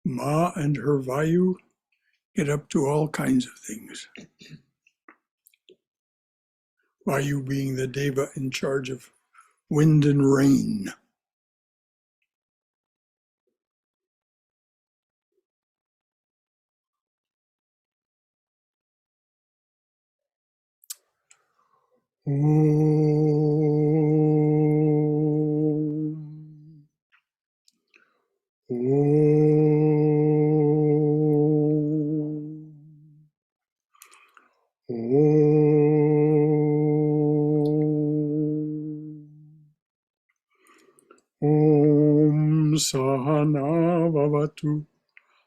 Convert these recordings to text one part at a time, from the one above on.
Ma and her Vayu get up to all kinds of things. Vayu being the deva in charge of wind and rain. Om. Om. Om Sahana Vavatu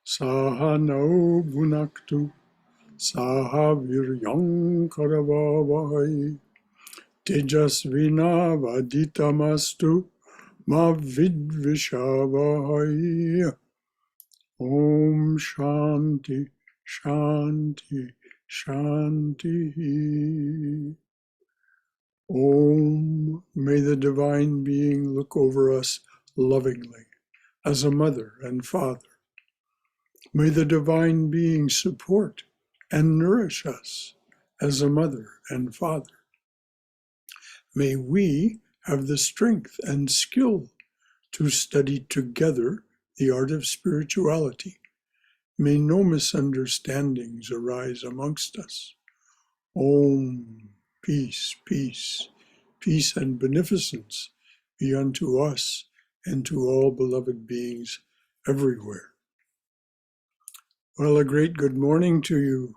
Sahano Bhunaktu Saha Viryam Karavavahai Tejasvina Vaditamastu Ma Vidvishavahai. Om Shanti Shanti Shanti. Om, may the Divine Being look over us lovingly as a mother and father. May the Divine Being support and nourish us as a mother and father. May we have the strength and skill to study together the art of spirituality. May no misunderstandings arise amongst us. Om, peace, peace, peace and beneficence be unto us and to all beloved beings everywhere. Well, a great good morning to you.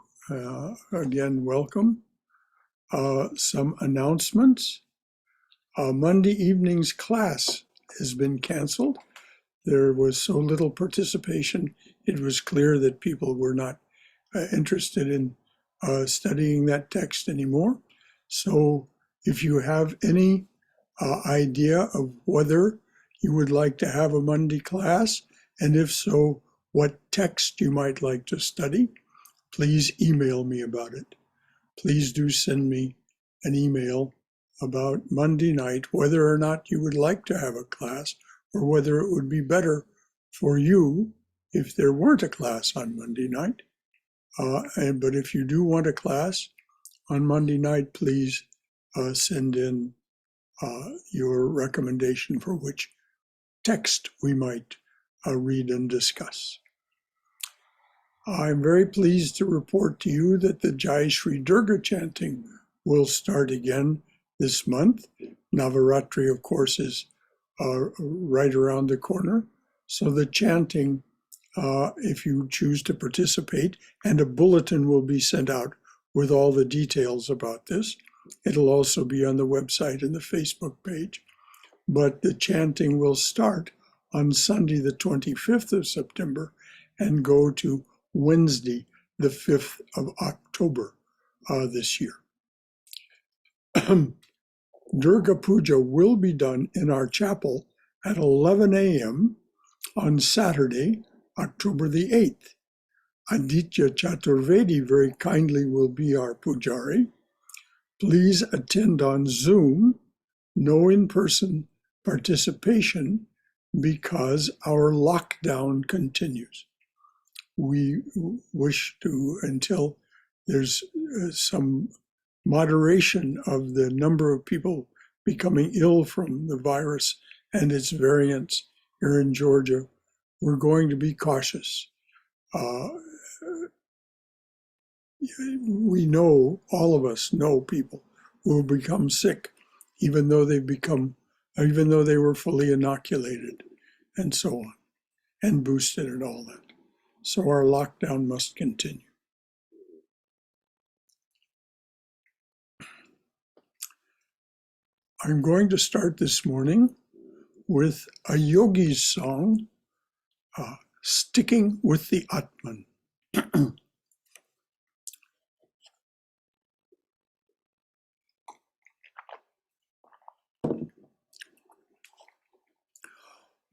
Again, welcome. Some announcements. Monday evening's class has been canceled. There was so little participation, it was clear that people were not interested in studying that text anymore. So if you have any idea of whether you would like to have a Monday class, and if so, what text you might like to study, please email me about it. Please do send me an email about Monday night, whether or not you would like to have a class, or whether it would be better for you if there weren't a class on Monday night. But if you do want a class on Monday night, please send in your recommendation for which text we might read and discuss. I'm very pleased to report to you that the Jai Shri Durga chanting will start again this month. Navaratri, of course, is right around the corner. So the chanting, if you choose to participate, and a bulletin will be sent out with all the details about this. It'll also be on the website and the Facebook page. But the chanting will start on Sunday, the 25th of September, and go to Wednesday, the 5th of October this year. Durga Puja will be done in our chapel at 11 a.m. on Saturday, October the 8th. Aditya Chaturvedi very kindly will be our pujari. Please attend on Zoom, no in-person participation, because our lockdown continues. We wish to, until there's some moderation of the number of people becoming ill from the virus and its variants here in Georgia, we're going to be cautious. We know, all of us know people who have become sick, even though they were fully inoculated and so on, and boosted and all that. So our lockdown must continue. I'm going to start this morning with a Yogis song, Sticking with the Atman.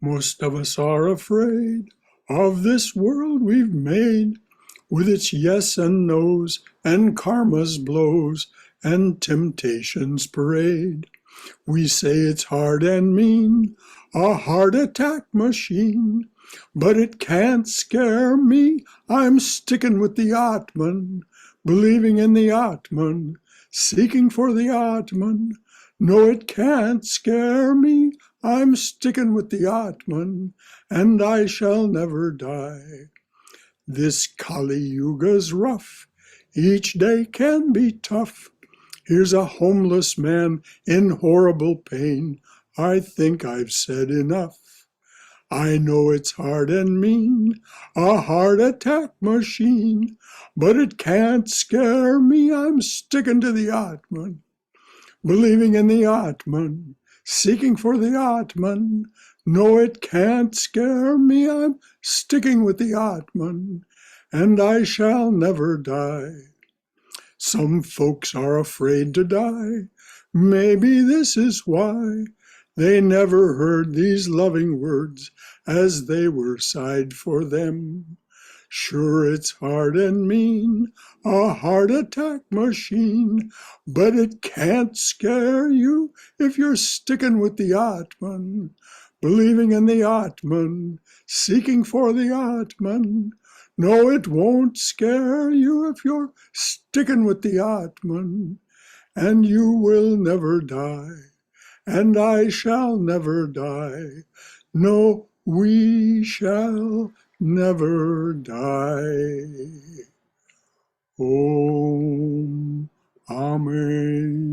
Most of us are afraid of this world we've made, with its yes and no's and karma's blows and temptations parade. We say it's hard and mean, a heart attack machine, but it can't scare me. I'm sticking with the Atman, believing in the Atman, seeking for the Atman. No, it can't scare me. I'm sticking with the Atman, and I shall never die. This Kali Yuga's rough. Each day can be tough. Here's a homeless man in horrible pain. I think I've said enough. I know it's hard and mean, a heart attack machine, but it can't scare me. I'm sticking to the Atman, believing in the Atman, seeking for the Atman. No, it can't scare me. I'm sticking with the Atman, and I shall never die. Some folks are afraid to die. Maybe this is why they never heard these loving words as they were sighed for them. Sure, it's hard and mean, a heart attack machine, but it can't scare you if you're sticking with the Atman, believing in the Atman, seeking for the Atman. No, it won't scare you if you're sticking with the Atman, and you will never die, and I shall never die. No, we shall never die. Om. Amen.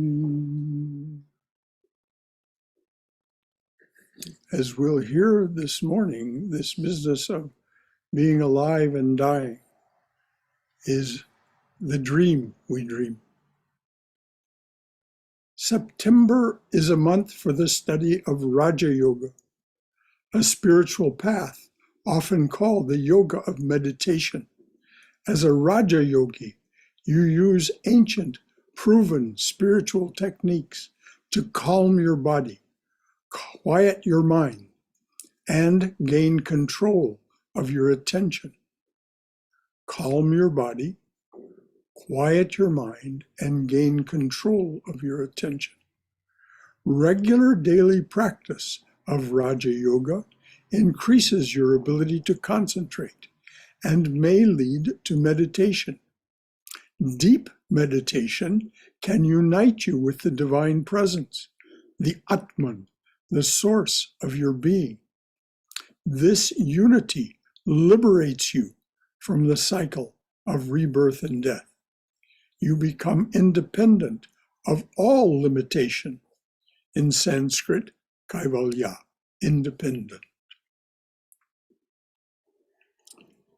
As we'll hear this morning, this business of being alive and dying is the dream we dream. September is a month for the study of Raja Yoga, a spiritual path often called the yoga of meditation. As a Raja Yogi, you use ancient, proven spiritual techniques to calm your body, quiet your mind, and gain control of your attention. Calm your body, quiet your mind, and gain control of your attention. Regular daily practice of Raja Yoga increases your ability to concentrate and may lead to meditation. Deep meditation can unite you with the divine presence, the Atman, the source of your being. This unity liberates you from the cycle of rebirth and death. You become independent of all limitation. In Sanskrit, kaivalya, independent.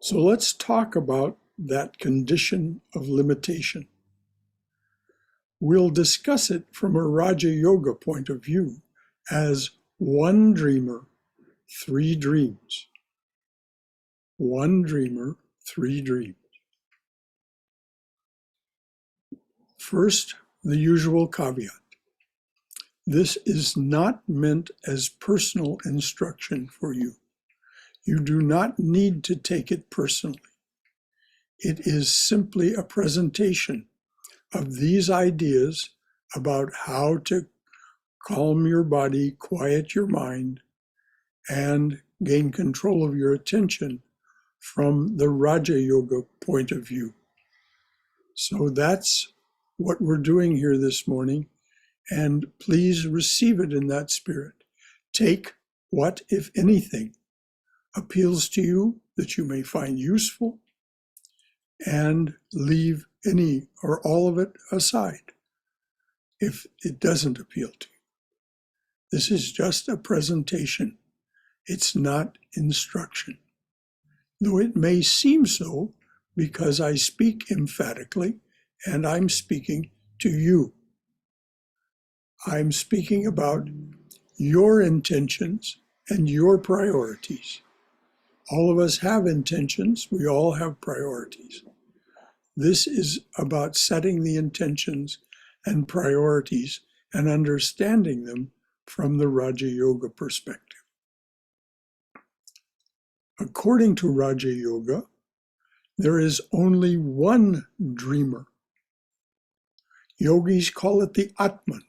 So let's talk about that condition of limitation. We'll discuss it from a Raja Yoga point of view as one dreamer, three dreams. One dreamer, three dreams. First, the usual caveat. This is not meant as personal instruction for you. You do not need to take it personally. It is simply a presentation of these ideas about how to calm your body, quiet your mind, and gain control of your attention from the Raja Yoga point of view. So that's what we're doing here this morning, and please receive it in that spirit. Take what, if anything, appeals to you that you may find useful, and leave any or all of it aside if it doesn't appeal to you. This is just a presentation. It's not instruction, though it may seem so because I speak emphatically and I'm speaking to you. I'm speaking about your intentions and your priorities. All of us have intentions. We all have priorities. This is about setting the intentions and priorities and understanding them from the Raja Yoga perspective. According to Raja Yoga, there is only one dreamer. Yogis call it the Atman,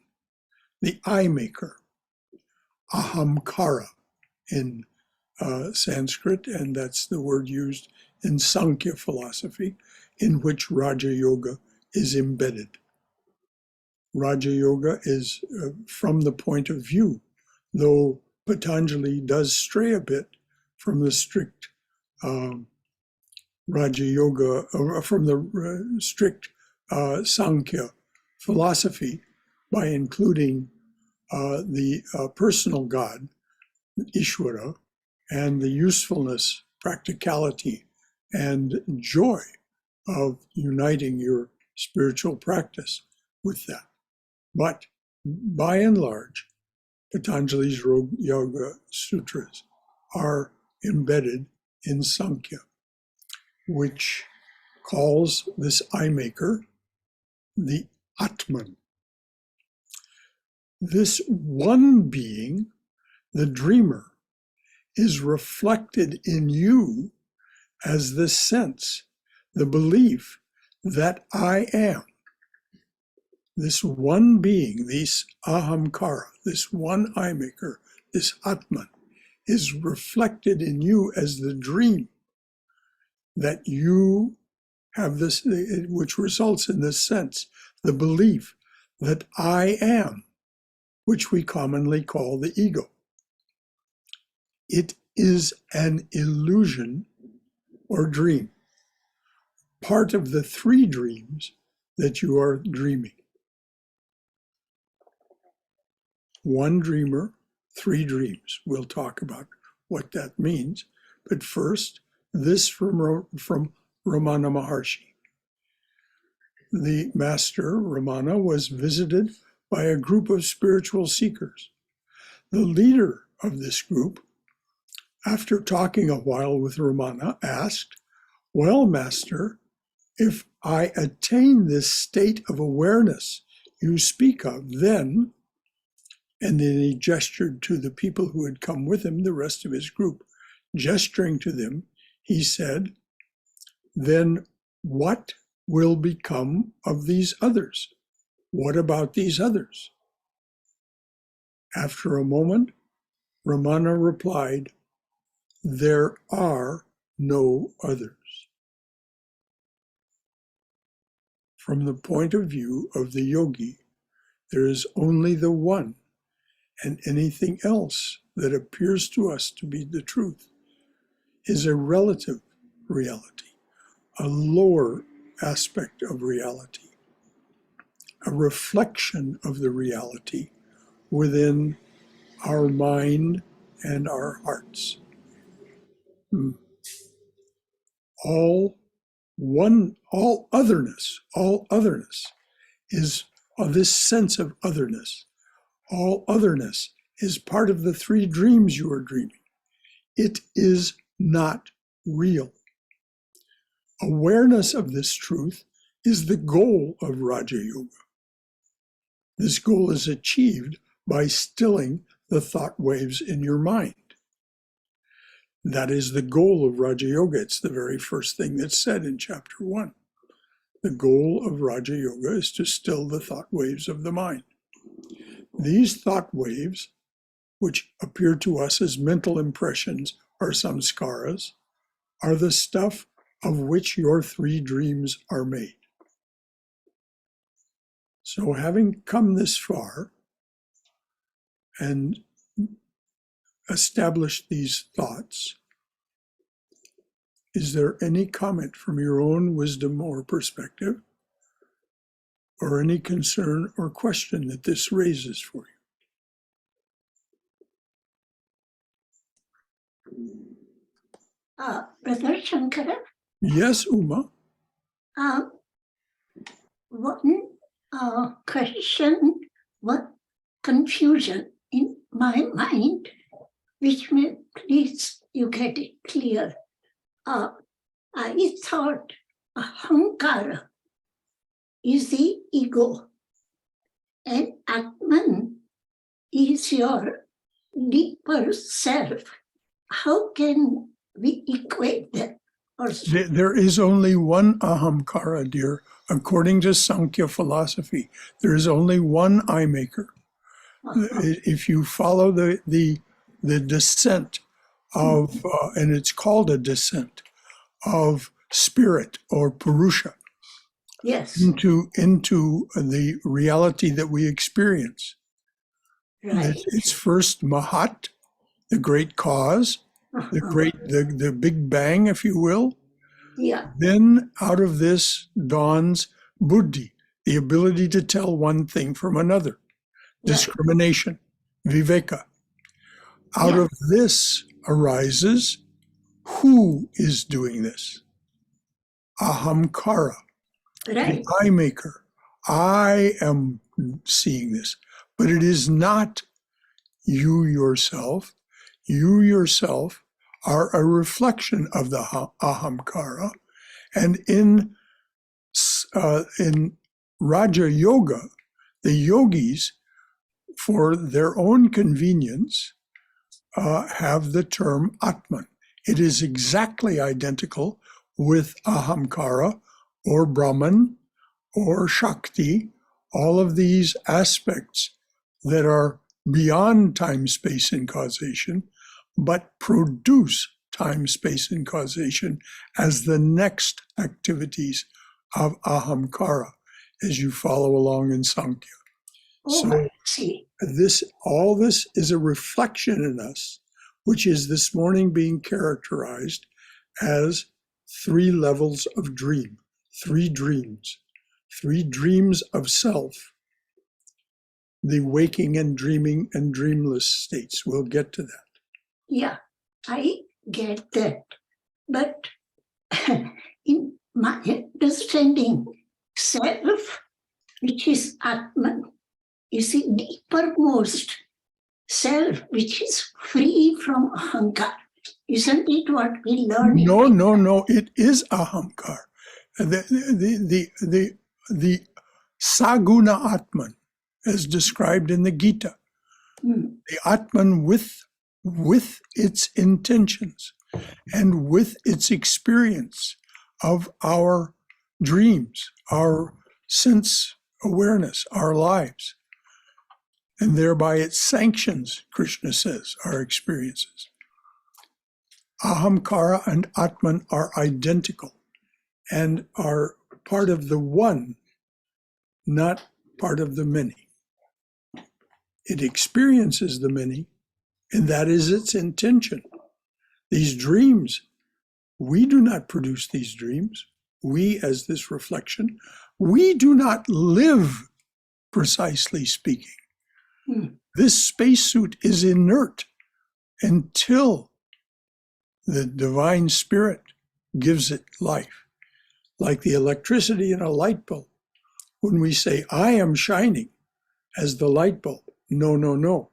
the eye maker, Ahamkara in Sanskrit, and that's the word used in Sankhya philosophy, in which Raja Yoga is embedded. Raja Yoga is from the point of view, though Patanjali does stray a bit from the strict Raja Yoga, from the strict Sankhya philosophy by including the personal God, Ishvara, and the usefulness, practicality, and joy of uniting your spiritual practice with that. But by and large, Patanjali's Yoga Sutras are embedded in Sankhya, which calls this eye maker the Atman. This one being, the dreamer, is reflected in you as the sense, the belief that I am. This one being, this Ahamkara, this one eye maker, this Atman, is reflected in you as the dream that you have this, which results in this sense, the belief that I am, which we commonly call the ego. It is an illusion or dream, part of the three dreams that you are dreaming. One dreamer, three dreams. We'll talk about what that means. But first, this from Ramana Maharshi. The master, Ramana, was visited by a group of spiritual seekers. The leader of this group, after talking a while with Ramana, asked, "Well, master, if I attain this state of awareness you speak of, then," and then he gestured to the people who had come with him, the rest of his group. Gesturing to them, he said, "Then what will become of these others? What about these others?" After a moment, Ramana replied, "There are no others." From the point of view of the yogi, there is only the one, and anything else that appears to us to be the truth is a relative reality, a lower aspect of reality, a reflection of the reality within our mind and our hearts. All otherness is this sense of otherness. All otherness is part of the three dreams you are dreaming. It is not real. Awareness of this truth is the goal of Raja Yoga. This goal is achieved by stilling the thought waves in your mind. That is the goal of Raja Yoga. It's the very first thing that's said in chapter 1. The goal of Raja Yoga is to still the thought waves of the mind. These thought waves, which appear to us as mental impressions or samskaras, are the stuff of which your three dreams are made. So having come this far and established these thoughts, is there any comment from your own wisdom or perspective, or any concern or question that this raises for you? Brother Shankara? Yes, Uma? One question, one confusion in my mind, which may please you get it clear. I thought Ahamkara is the ego and Atman is your deeper self. How can we equate them? There is only one Ahamkara, dear. According to Sankhya philosophy, there is only one eye maker. If you follow the descent of, and it's called a descent of spirit or Purusha Yes, into the reality that we experience. right. It's first Mahat, the great cause, the Big Bang, if you will. Yeah, Then out of this dawns Buddhi, the ability to tell one thing from another, right. discrimination, Viveka. Out Yeah. of this arises who is doing this? Ahamkara, the Right. I maker. I am seeing this, but it is not you yourself. You yourself are a reflection of the Ahamkara. And in Raja Yoga, the yogis, for their own convenience, have the term Atman. It is exactly identical with Ahamkara or Brahman or Shakti, all of these aspects that are beyond time, space, and causation, but produce time, space, and causation as the next activities of Ahamkara as you follow along in Sankhya. Oh, So I see. all this is a reflection in us, which is this morning being characterized as three levels of dream, three dreams of self, the waking and dreaming and dreamless states. We'll get to that. Yeah, I get that. But in my understanding, self, which is Atman, is the deepermost self, which is free from Ahamkara. Isn't it what we learn? No, it is Ahamkar. The Saguna Atman, as described in the Gita, the Atman with its intentions and with its experience of our dreams, our sense awareness, our lives, and thereby it sanctions, Krishna says, our experiences. Ahamkara and Atman are identical and are part of the one, not part of the many. It experiences the many, and that is its intention. These dreams, we do not produce these dreams. We, as this reflection, we do not live, precisely speaking. This spacesuit is inert until the divine spirit gives it life. Like the electricity in a light bulb. When we say, I am shining as the light bulb, no.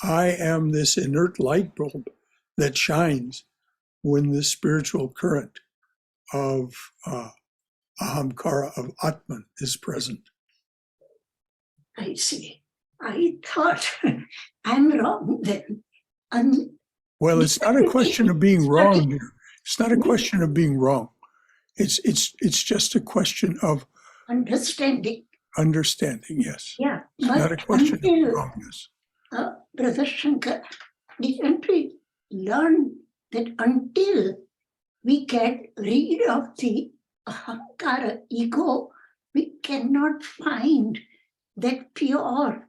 I am this inert light bulb that shines when the spiritual current of Ahamkara, of Atman, is present. I see. I thought I'm wrong then. Well, it's not a question of being wrong here. It's not a question of being wrong. It's just a question of understanding. Understanding, yes. Yeah, It's but not a question until, of wrongness. Brother Shankar, didn't we learn that until we get rid of the Ahamkara ego, we cannot find that pure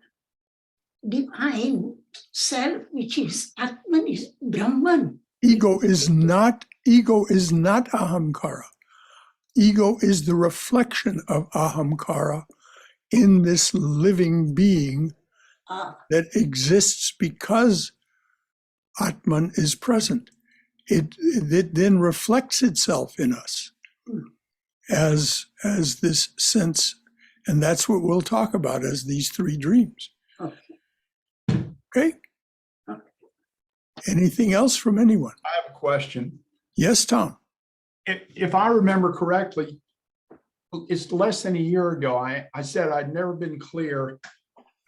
divine self, which is Atman, is Brahman. Ego is not Ahamkara. Ego is the reflection of Ahamkara in this living being that exists because Atman is present. It then reflects itself in us as this sense, and that's what we'll talk about as these three dreams. Okay? Anything else from anyone? I have a question. Yes, Tom. If I remember correctly, it's less than a year ago, I said I'd never been clear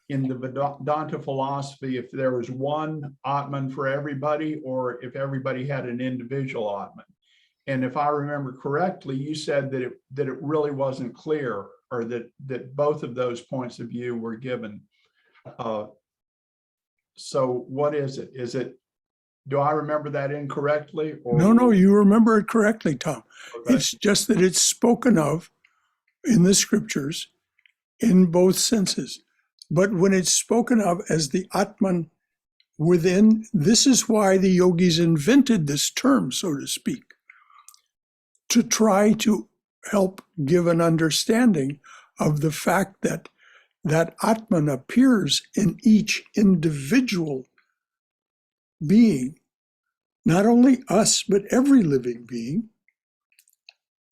in the Vedanta philosophy if there was one Atman for everybody or if everybody had an individual Atman. And if I remember correctly, you said that it really wasn't clear, or that both of those points of view were given. So what is it? Do I remember that incorrectly? Or No, you remember it correctly, Tom. okay. It's just that it's spoken of in the scriptures in both senses. But when it's spoken of as the Atman within, this is why the yogis invented this term, so to speak, to try to help give an understanding of the fact that that Atman appears in each individual being, not only us, but every living being.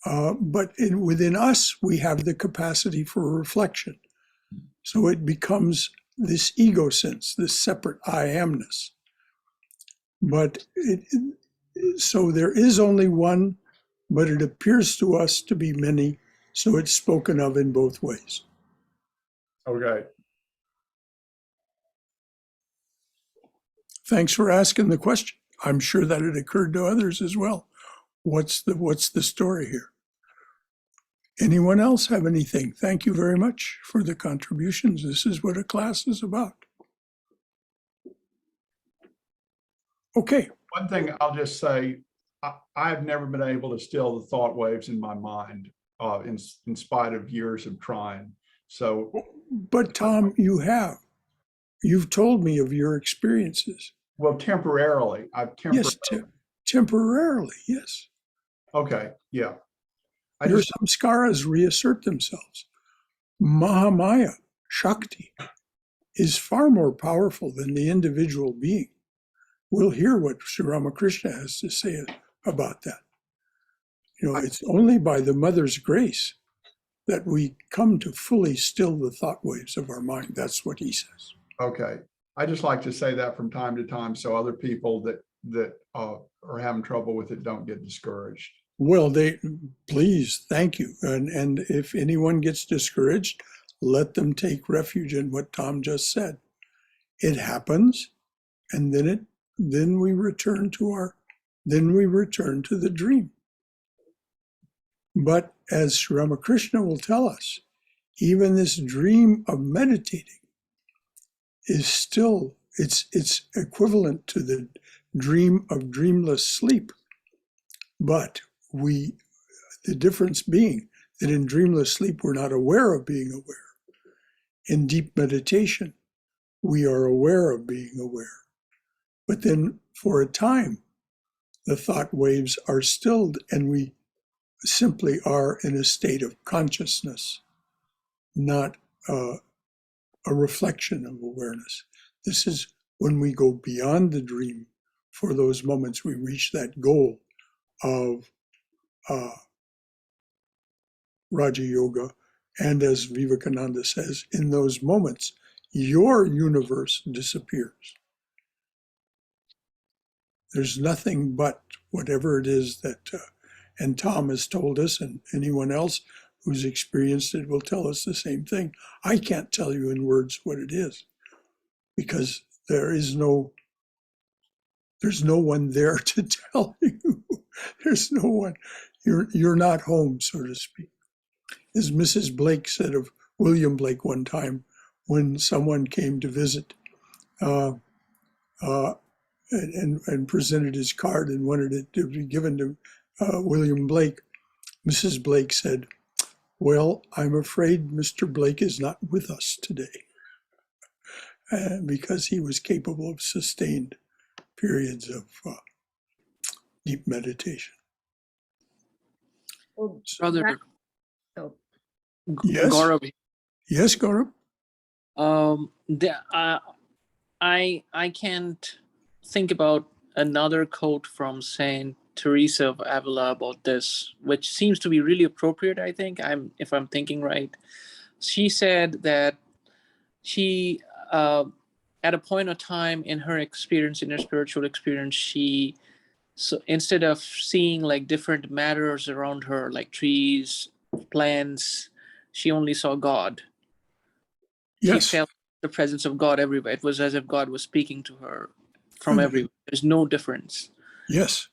But within us, we have the capacity for reflection. So it becomes this ego sense, this separate I amness. But so there is only one, but it appears to us to be many. So it's spoken of in both ways. Okay. Thanks for asking the question. I'm sure that it occurred to others as well. What's the story here? Anyone else have anything? Thank you very much for the contributions. This is what a class is about. Okay. One thing I'll just say, I've never been able to still the thought waves in my mind, in spite of years of trying. So, But Tom, you have. You've told me of your experiences. well, temporarily, Yes, temporarily, yes. Okay, yeah. Your samskaras reassert themselves. Mahamaya, Shakti, is far more powerful than the individual being. We'll hear what Sri Ramakrishna has to say about that. You know, it's only by the Mother's grace that we come to fully still the thought waves of our mind. That's what he says. Okay. I just like to say that from time to time so other people that are having trouble with it don't get discouraged. Well, please, thank you. And if anyone gets discouraged, let them take refuge in what Tom just said. It happens, and then we return to the dream. But as Sri Ramakrishna will tell us, even this dream of meditating is still it's equivalent to the dream of dreamless sleep. But the difference being that in dreamless sleep, we're not aware of being aware. In deep meditation, we are aware of being aware. But then for a time, the thought waves are stilled and we simply are in a state of consciousness, not a reflection of awareness. This is when we go beyond the dream. For those moments, we reach that goal of Raja Yoga. And as Vivekananda says, in those moments, your universe disappears. There's nothing but whatever it is that, and Tom has told us, and anyone else who's experienced it will tell us the same thing. I can't tell you in words what it is because there's no one there to tell you. There's no one. You're not home, so to speak. As Mrs. Blake said of William Blake one time when someone came to visit and presented his card and wanted it to be given to William Blake, Mrs. Blake said, "Well, I'm afraid Mr. Blake is not with us today," because he was capable of sustained periods of deep meditation. Well, Brother that- oh, Yes. Gaurav, Yes, Gaurav? I can't think about another quote from Saint Teresa of Avila about this, which seems to be really appropriate. I think if I'm thinking right. She said that she, at a point of time in her experience, in her spiritual experience, so instead of seeing like different matters around her, like trees, plants, she only saw God. Yes. She felt the presence of God everywhere. It was as if God was speaking to her from everywhere. There's no difference. Yes,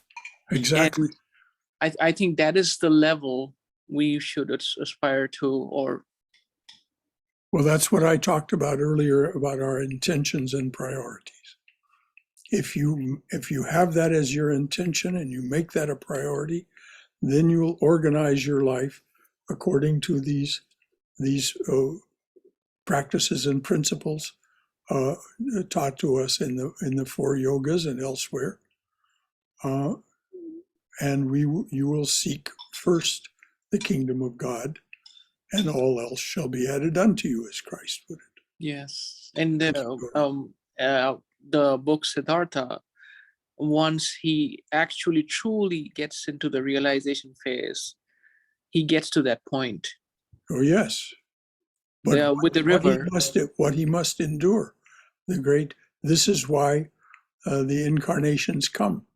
exactly. And I think that is the level we should aspire to, or Well, that's what I talked about earlier about our intentions and priorities. If you have that as your intention and you make that a priority, then you will organize your life according to these practices and principles taught to us in the four yogas and elsewhere. And you will seek first the kingdom of God, and all else shall be added unto you, as Christ put it. Yes. And the book Siddhartha, once he actually truly gets into the realization phase, he gets to that point. Oh, yes. But With the river. what he must endure. This is why the incarnations come,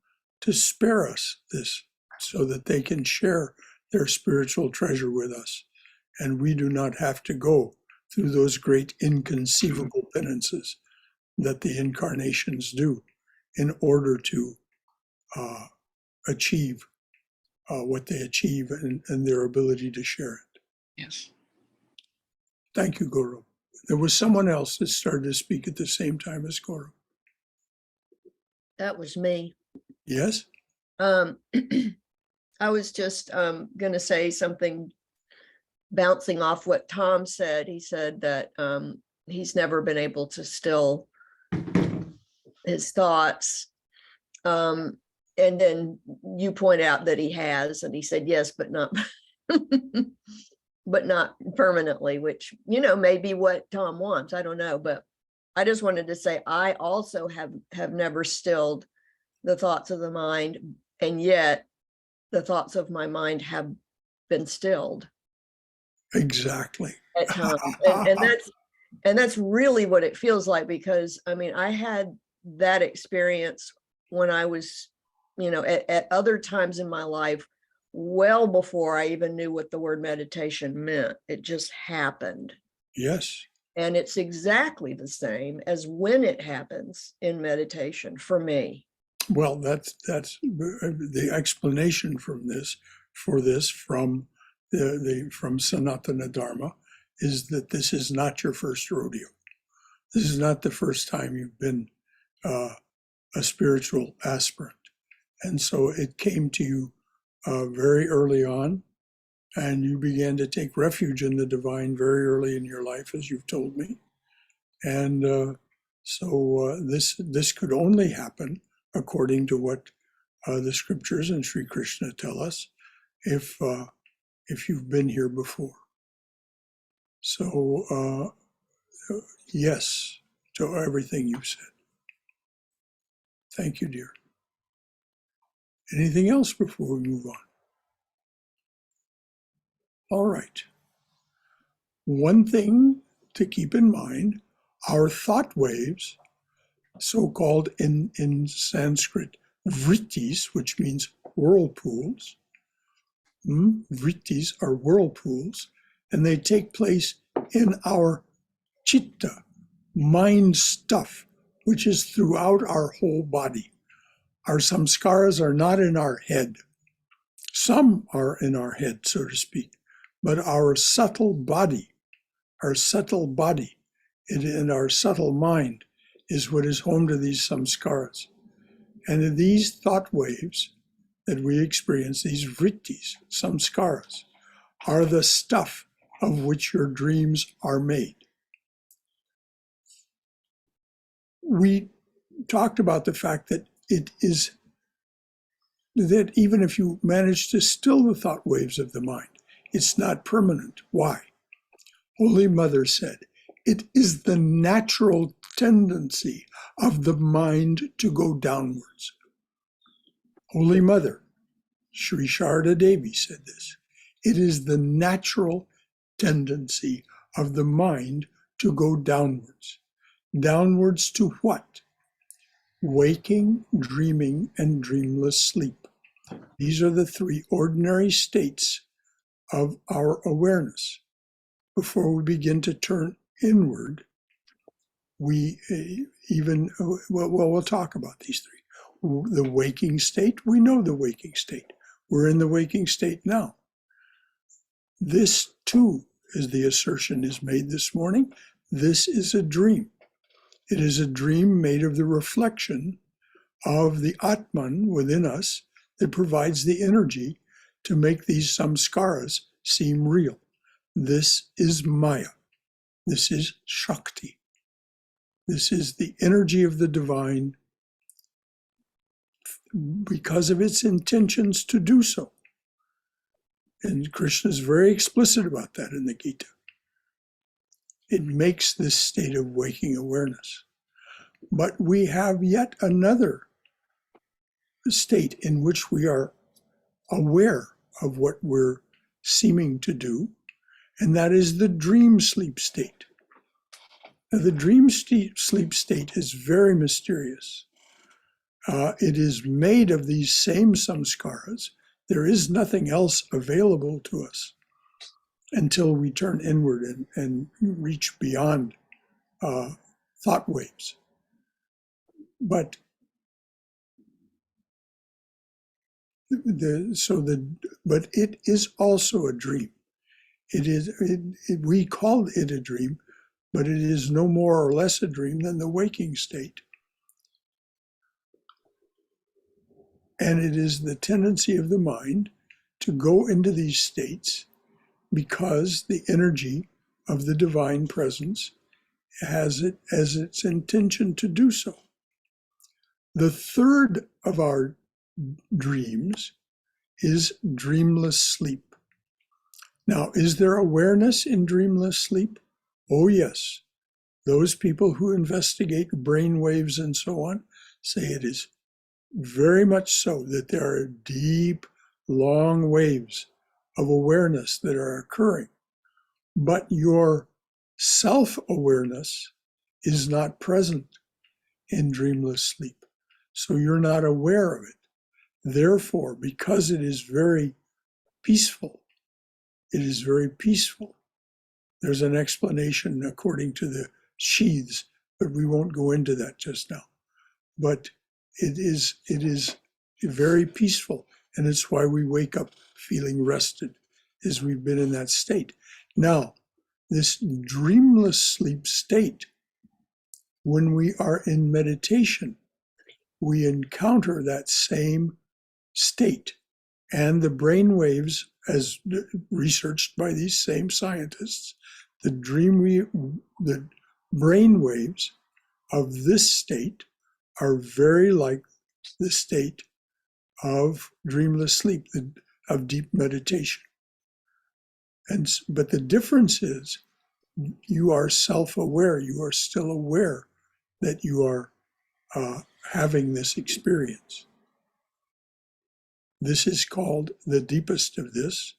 to spare us this, so that they can share their spiritual treasure with us. And we do not have to go through those great inconceivable penances that the incarnations do in order to achieve what they achieve and their ability to share it. Yes. Thank you, Guru. There was someone else that started to speak at the same time as Guru. That was me. Yes? I was just going to say something bouncing off what Tom said. He said that he's never been able to still his thoughts. And then you point out that he has, and he said, yes, but not, but not permanently, which, may be what Tom wants. I don't know, but I just wanted to say, I also have never stilled the thoughts of the mind, and yet the thoughts of my mind have been stilled. Exactly. At times. And that's really what it feels like, because I had that experience when I was, at other times in my life, well before I even knew what the word meditation meant. It just happened. Yes. And it's exactly the same as when it happens in meditation for me. Well, that's the explanation for this from Sanatana Dharma is that this is not your first rodeo. This is not the first time you've been a spiritual aspirant. And so it came to you very early on, and you began to take refuge in the divine very early in your life, as you've told me. And so this could only happen according to what the scriptures and Sri Krishna tell us, if you've been here before. So yes to everything you've said. Thank you, dear. Anything else before we move on? All right. One thing to keep in mind, our thought waves, so-called in Sanskrit, vrittis, which means whirlpools. Vrittis are whirlpools, and they take place in our chitta, mind stuff, which is throughout our whole body. Our samskaras are not in our head. Some are in our head, so to speak, but our subtle body and our subtle mind is what is home to these samskaras. And these thought waves that we experience, these vrittis, samskaras, are the stuff of which your dreams are made. We talked about the fact that that even if you manage to still the thought waves of the mind, it's not permanent. Why? Holy Mother said, it is the natural tendency of the mind to go downwards. Holy Mother, Sri Sharda Devi said this. It is the natural tendency of the mind to go downwards. Downwards to what? Waking, dreaming, and dreamless sleep. These are the three ordinary states of our awareness. Before we begin to turn inward, we'll talk about these three. The waking state, we know the waking state. We're in the waking state now. This too as the assertion is made this morning, this is a dream. It is a dream made of the reflection of the Atman within us that provides the energy to make these samskaras seem real. This is Maya. This is Shakti. This is the energy of the divine because of its intentions to do so. And Krishna is very explicit about that in the Gita. It makes this state of waking awareness. But we have yet another state in which we are aware of what we're seeming to do, and that is the dream sleep state. Now, the dream sleep state is very mysterious. It is made of these same samskaras. There is nothing else available to us until we turn inward and reach beyond thought waves. But but it is also a dream. We call it a dream, but it is no more or less a dream than the waking state. And it is the tendency of the mind to go into these states because the energy of the divine presence has it as its intention to do so. The third of our dreams is dreamless sleep. Now, is there awareness in dreamless sleep? Oh, yes. Those people who investigate brain waves and so on say it is very much so, that there are deep, long waves of awareness that are occurring. But your self-awareness is not present in dreamless sleep. So you're not aware of it. Therefore, because it is very peaceful, There's an explanation according to the sheaths, but we won't go into that just now. But it is very peaceful, and it's why we wake up feeling rested, as we've been in that state. Now, this dreamless sleep state, when we are in meditation, we encounter that same state, and the brain waves, as researched by these same scientists, the brain waves of this state are very like the state of dreamless sleep, of deep meditation. But the difference is you are self-aware. You are still aware that you are having this experience. This is called, the deepest of this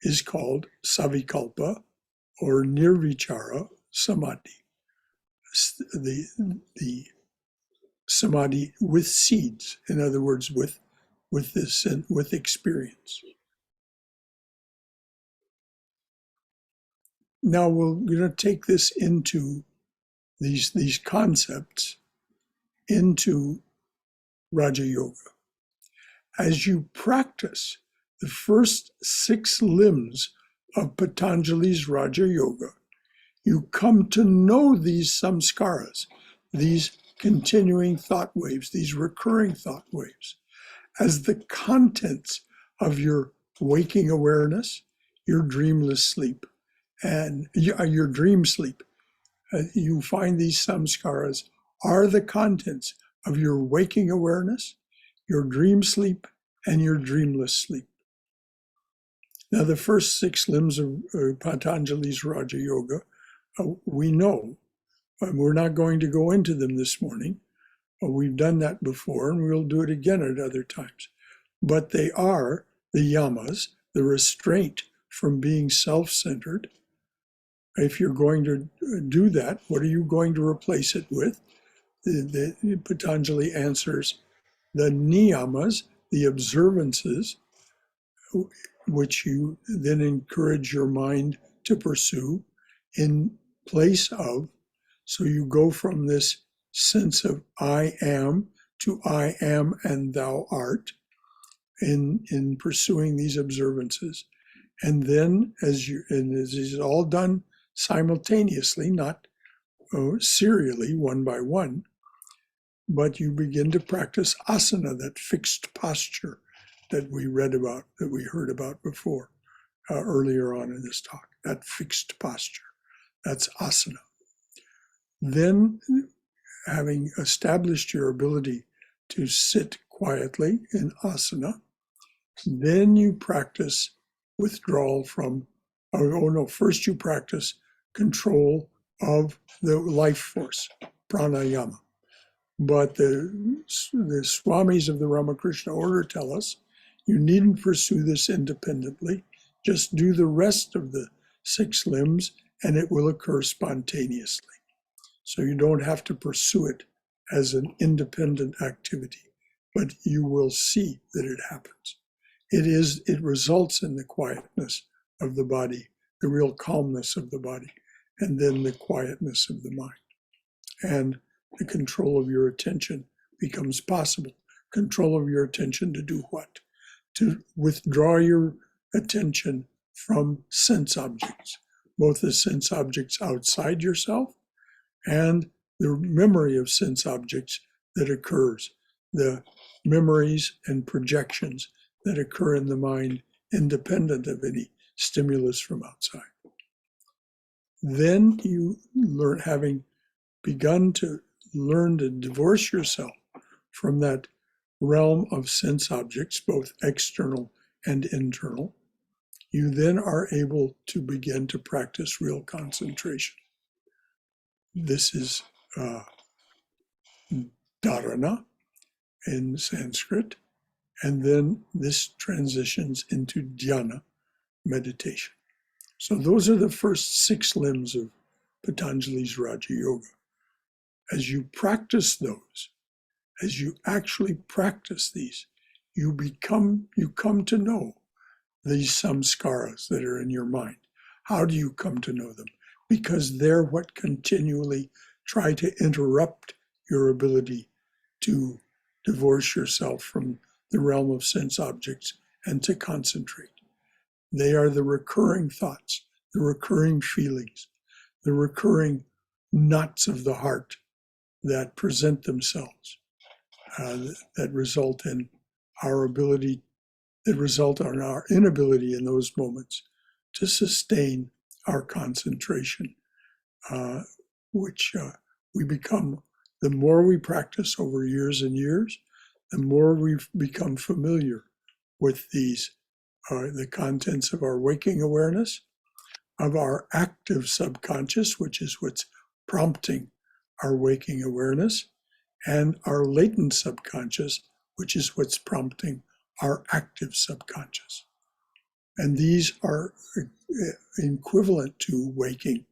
is called savikalpa or nirvichara samadhi. The samadhi with seeds, in other words, with this and with experience. Now we're going to take this into these concepts into Raja Yoga. As you practice the first 6 limbs of Patanjali's Raja Yoga, you come to know these samskaras, these continuing thought waves, these recurring thought waves, as the contents of your waking awareness, your dreamless sleep, and your dream sleep. You find these samskaras are the contents of your waking awareness, your dream sleep, and your dreamless sleep. Now, the first 6 limbs of Patanjali's Raja Yoga, we know. We're not going to go into them this morning. We've done that before, and we'll do it again at other times. But they are the yamas, the restraint from being self-centered. If you're going to do that, what are you going to replace it with? Patanjali answers, the niyamas, the observances, which you then encourage your mind to pursue in place of. So you go from this sense of I am to I am and thou art in pursuing these observances. And then and this is all done simultaneously, not serially, one by one, but you begin to practice asana, that fixed posture that we read about, that we heard about before, earlier on in this talk, that fixed posture. That's asana. Then, having established your ability to sit quietly in asana, then you practice withdrawal from, first you practice control of the life force, pranayama. But the Swamis of the Ramakrishna order tell us, you needn't pursue this independently. Just do the rest of the 6 limbs and it will occur spontaneously. So you don't have to pursue it as an independent activity, but you will see that it happens. It results in the quietness of the body, the real calmness of the body, and then the quietness of the mind. And the control of your attention becomes possible. Control of your attention to do what? To withdraw your attention from sense objects, both the sense objects outside yourself and the memory of sense objects that occurs, the memories and projections that occur in the mind independent of any stimulus from outside. Then you learn, having begun to learn to divorce yourself from that realm of sense objects, both external and internal, you then are able to begin to practice real concentration. This is dharana in Sanskrit, and then this transitions into dhyana, meditation. So those are the first 6 limbs of Patanjali's Raja Yoga. As you practice those, as you actually practice these, you come to know these samskaras that are in your mind. How do you come to know them? Because they're what continually try to interrupt your ability to divorce yourself from the realm of sense objects and to concentrate. They are the recurring thoughts, the recurring feelings, the recurring knots of the heart that present themselves, that result in our ability, that result in our inability in those moments to sustain our concentration, which we become, the more we practice over years and years, the more we've become familiar with these, the contents of our waking awareness, of our active subconscious, which is what's prompting our waking awareness, and our latent subconscious, which is what's prompting our active subconscious. And these are equivalent to waking,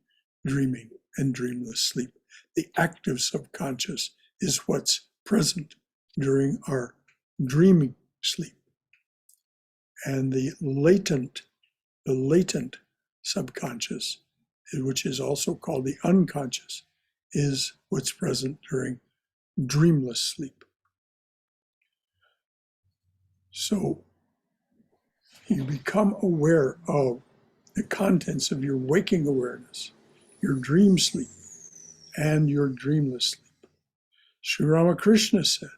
dreaming, and dreamless sleep. The active subconscious is what's present during our dreaming sleep. And the latent subconscious, which is also called the unconscious, is what's present during dreamless sleep. So you become aware of the contents of your waking awareness, your dream sleep, and your dreamless sleep. Sri Ramakrishna said,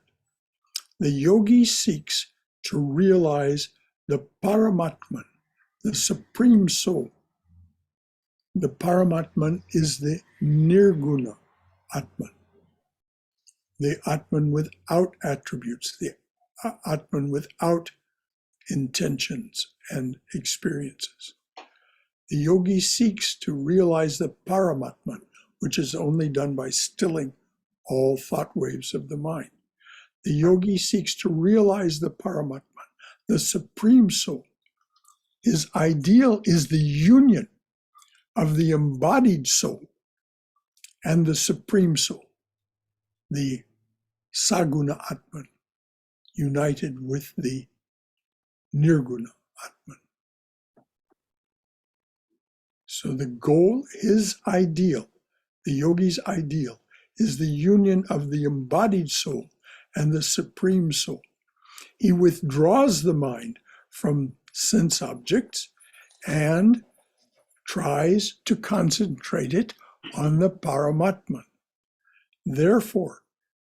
the yogi seeks to realize the Paramatman, the Supreme Soul. The Paramatman is the Nirguna Atman, the Atman without attributes, the Atman without intentions and experiences. The yogi seeks to realize the Paramatman, which is only done by stilling all thought waves of the mind. The yogi seeks to realize the Paramatman, the Supreme Soul. His ideal is the union of the embodied soul and the Supreme Soul, the Saguna Atman, united with the Nirguna Atman. So the goal, his ideal, the yogi's ideal, is the union of the embodied soul and the Supreme Soul. He withdraws the mind from sense objects and tries to concentrate it on the Paramatman. Therefore,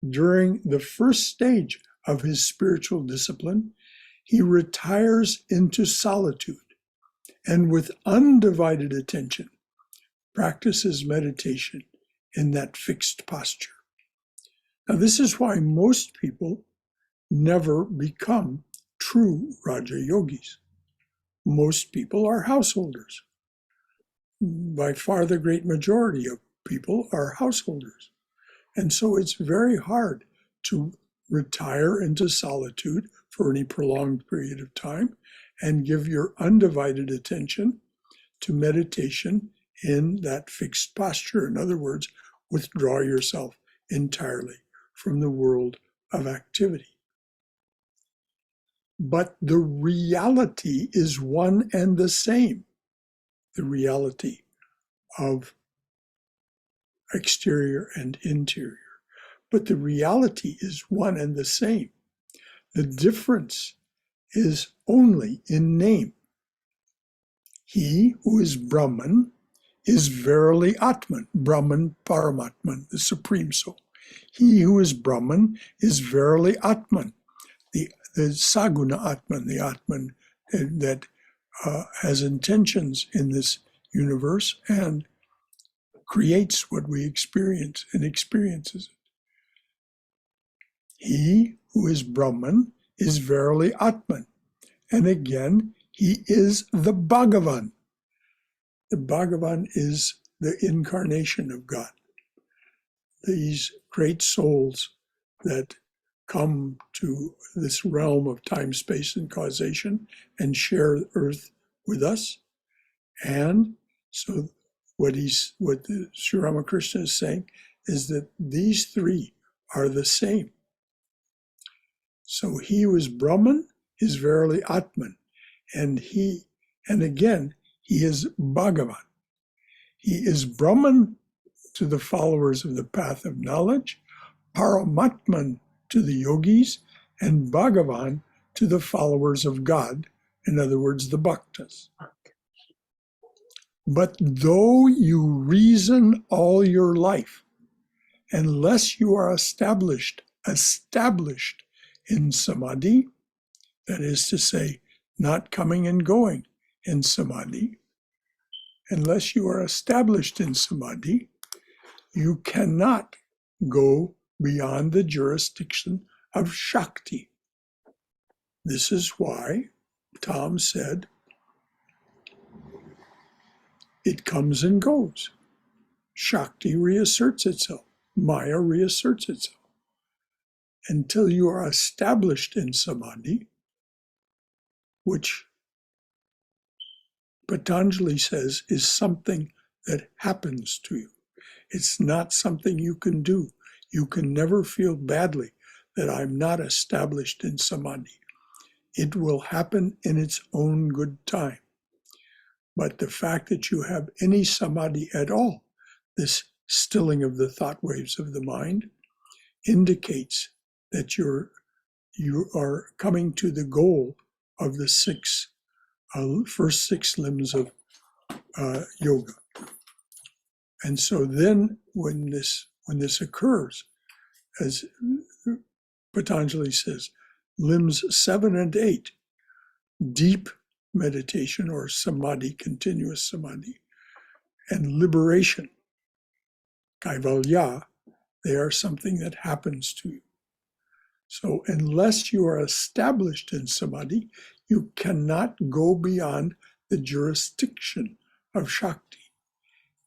during the first stage of his spiritual discipline, he retires into solitude and with undivided attention practices meditation in that fixed posture. Now, this is why most people never become true Raja Yogis. Most people are householders. By far the great majority of people are householders. And so it's very hard to retire into solitude for any prolonged period of time and give your undivided attention to meditation in that fixed posture. In other words, withdraw yourself entirely from the world of activity. But the reality is one and the same. The reality of exterior and interior. But the reality is one and the same. The difference is only in name. He who is Brahman is verily Atman, Brahman Paramatman, the Supreme Soul. He who is Brahman is verily Atman, the Saguna Atman, the Atman that has intentions in this universe and creates what we experience and experiences it. He who is Brahman is verily Atman. And again, he is the Bhagavan. The Bhagavan is the incarnation of God. These great souls that come to this realm of time, space, and causation and share earth with us. And so what Sri Ramakrishna is saying is that these three are the same. So he who is Brahman is verily Atman. And again, he is Bhagavan. He is Brahman to the followers of the path of knowledge, Paramatman to the yogis, and Bhagavan to the followers of God, in other words, the bhaktas. But though you reason all your life, unless you are established in samadhi, that is to say, not coming and going in samadhi, unless you are established in samadhi, you cannot go beyond the jurisdiction of Shakti. This is why Tom said, it comes and goes. Shakti reasserts itself. Maya reasserts itself. Until you are established in samadhi, which Patanjali says is something that happens to you. It's not something you can do. You can never feel badly that I'm not established in samadhi. It will happen in its own good time. But the fact that you have any samadhi at all, this stilling of the thought waves of the mind, indicates that you are coming to the goal of the first six limbs of yoga. And so then when this occurs, as Patanjali says, limbs 7 and 8, deep meditation or samadhi, continuous samadhi, and liberation, kaivalya, they are something that happens to you. So unless you are established in samadhi, you cannot go beyond the jurisdiction of Shakti.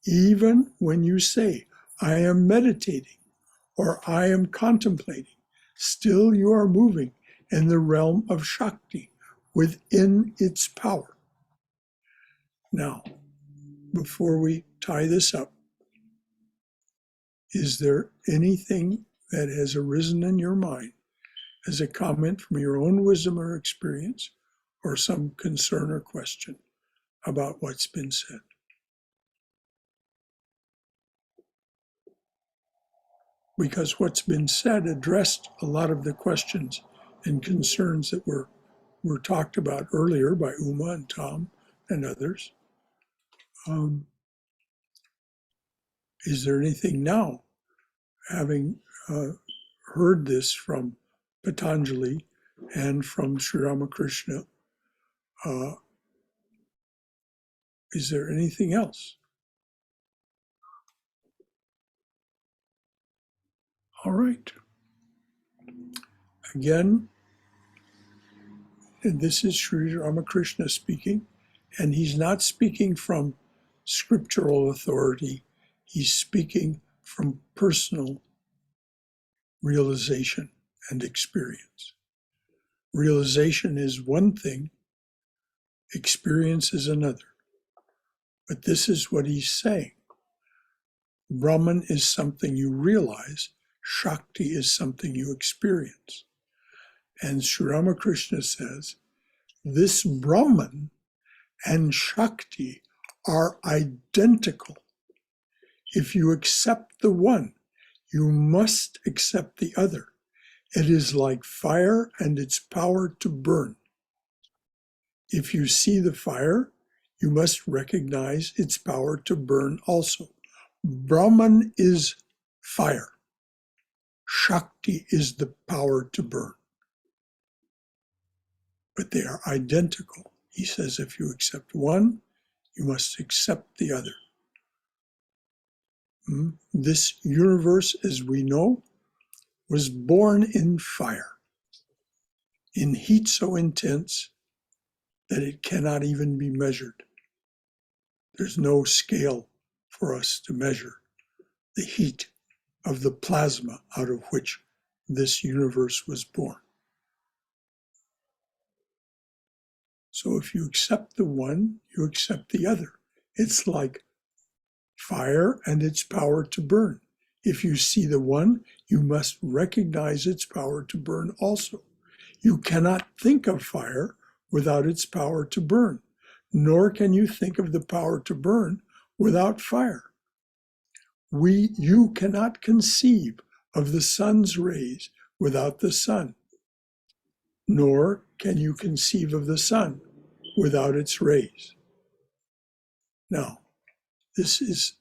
Even when you say, I am meditating or I am contemplating, still you are moving in the realm of Shakti within its power. Now, before we tie this up, is there anything that has arisen in your mind as a comment from your own wisdom or experience, or some concern or question about what's been said? Because what's been said addressed a lot of the questions and concerns that were talked about earlier by Uma and Tom and others. Is there anything now, having heard this from Patanjali and from Sri Ramakrishna, is there anything else? All right. Again, and this is Sri Ramakrishna speaking, and he's not speaking from scriptural authority. He's speaking from personal realization and experience. Realization is one thing, experience is another. But this is what he's saying. Brahman is something you realize, Shakti is something you experience. And Sri Ramakrishna says, this Brahman and Shakti are identical. If you accept the one, you must accept the other. It is like fire and its power to burn. If you see the fire, you must recognize its power to burn also. Brahman is fire. Shakti is the power to burn. But they are identical. He says if you accept one, you must accept the other. This universe, as we know, was born in fire, in heat so intense that it cannot even be measured. There's no scale for us to measure the heat of the plasma out of which this universe was born. So if you accept the one, you accept the other. It's like fire and its power to burn. If you see the one, you must recognize its power to burn also. You cannot think of fire without its power to burn, nor can you think of the power to burn without fire. You cannot conceive of the sun's rays without the sun, nor can you conceive of the sun without its rays. Now, this is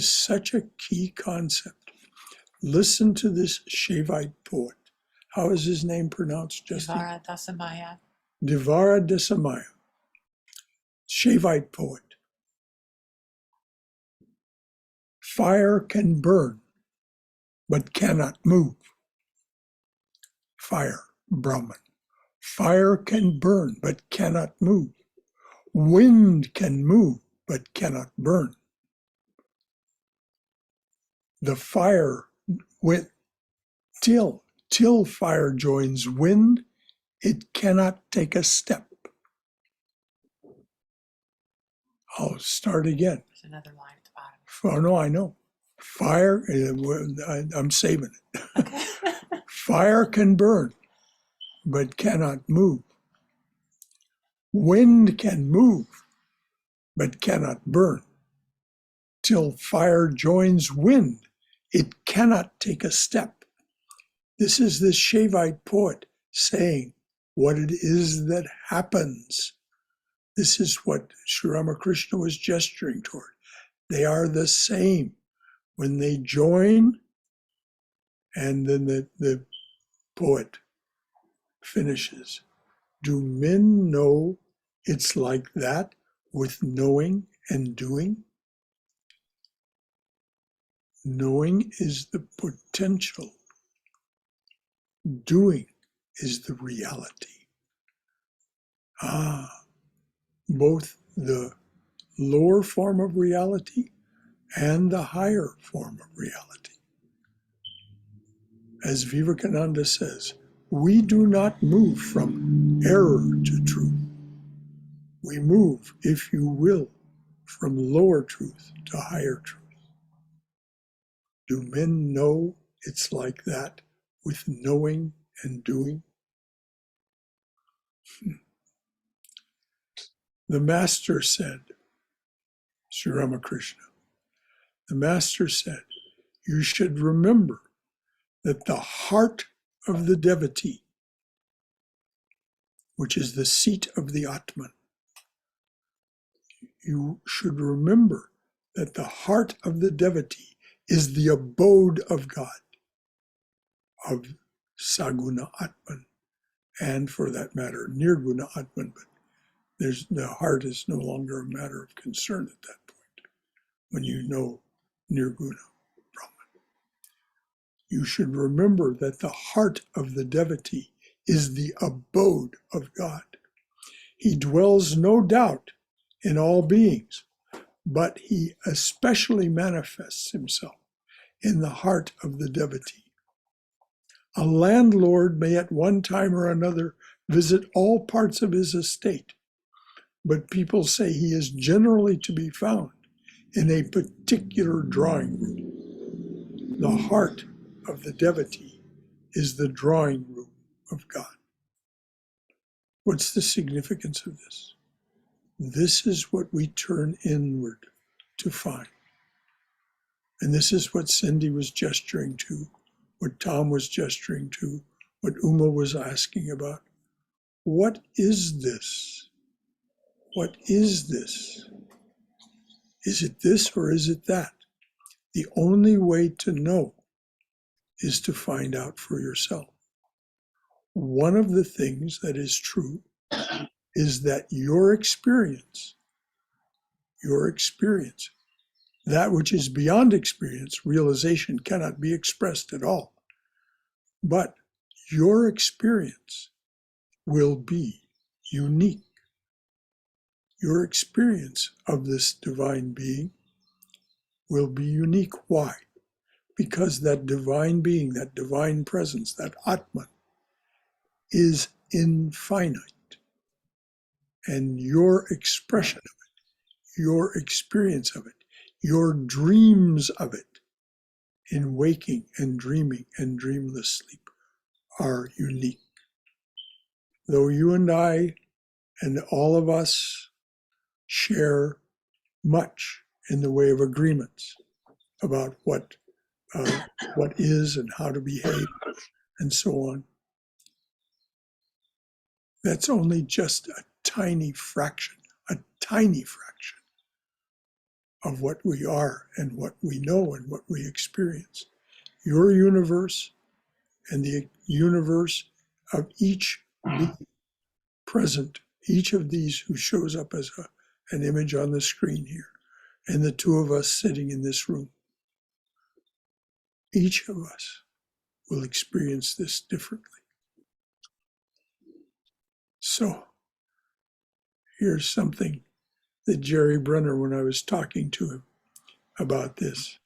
such a key concept. Listen to this Shaivite poet. How is his name pronounced, Justine? Devara Dasamaya. Devara Dasamaya, Shaivite poet. Fire can burn, but cannot move. Fire, Brahman. Fire can burn, but cannot move. Wind can move, but cannot burn. The fire went till fire joins wind, it cannot take a step. I'll start again. There's another line at the bottom. Oh, no, I know. Fire, I'm saving it. Okay. Fire can burn, but cannot move. Wind can move, but cannot burn. Till fire joins wind, it cannot take a step. This is this Shaivite poet saying what it is that happens. This is what Sri Ramakrishna was gesturing toward. They are the same. When they join, and then the poet finishes, do men know it's like that with knowing and doing? Knowing is the potential. Doing is the reality. Both the lower form of reality and the higher form of reality. As Vivekananda says, we do not move from error to truth. We move, if you will, from lower truth to higher truth. Do men know it's like that with knowing and doing? The Master said, Sri Ramakrishna, the Master said, you should remember that the heart of the devotee, which is the seat of the Atman, you should remember that the heart of the devotee is the abode of God, of Saguna Atman, and for that matter, Nirguna Atman. But the heart is no longer a matter of concern at that point, when you know Nirguna Brahman. You should remember that the heart of the devotee is the abode of God. He dwells, no doubt, in all beings, but he especially manifests himself in the heart of the devotee. A landlord may at one time or another visit all parts of his estate, but people say he is generally to be found in a particular drawing room. The heart of the devotee is the drawing room of God. What's the significance of this? This is what we turn inward to find. And this is what Cindy was gesturing to, what Tom was gesturing to, what Uma was asking about. What is this? What is this? Is it this or is it that? The only way to know is to find out for yourself. One of the things that is true is that your experience, that which is beyond experience, realization cannot be expressed at all. But your experience will be unique. Your experience of this divine being will be unique. Why? Because that divine being, that divine presence, that Atman, is infinite. And your expression of it, your experience of it, your dreams of it, in waking and dreaming and dreamless sleep, are unique. Though you and I and all of us share much in the way of agreements about what is and how to behave and so on, that's only just a tiny fraction of what we are and what we know and what we experience. Your universe and the universe of each being present, each of these who shows up as an image on the screen here, and the two of us sitting in this room, each of us will experience this differently. So here's something that Jerry Brenner, when I was talking to him about this,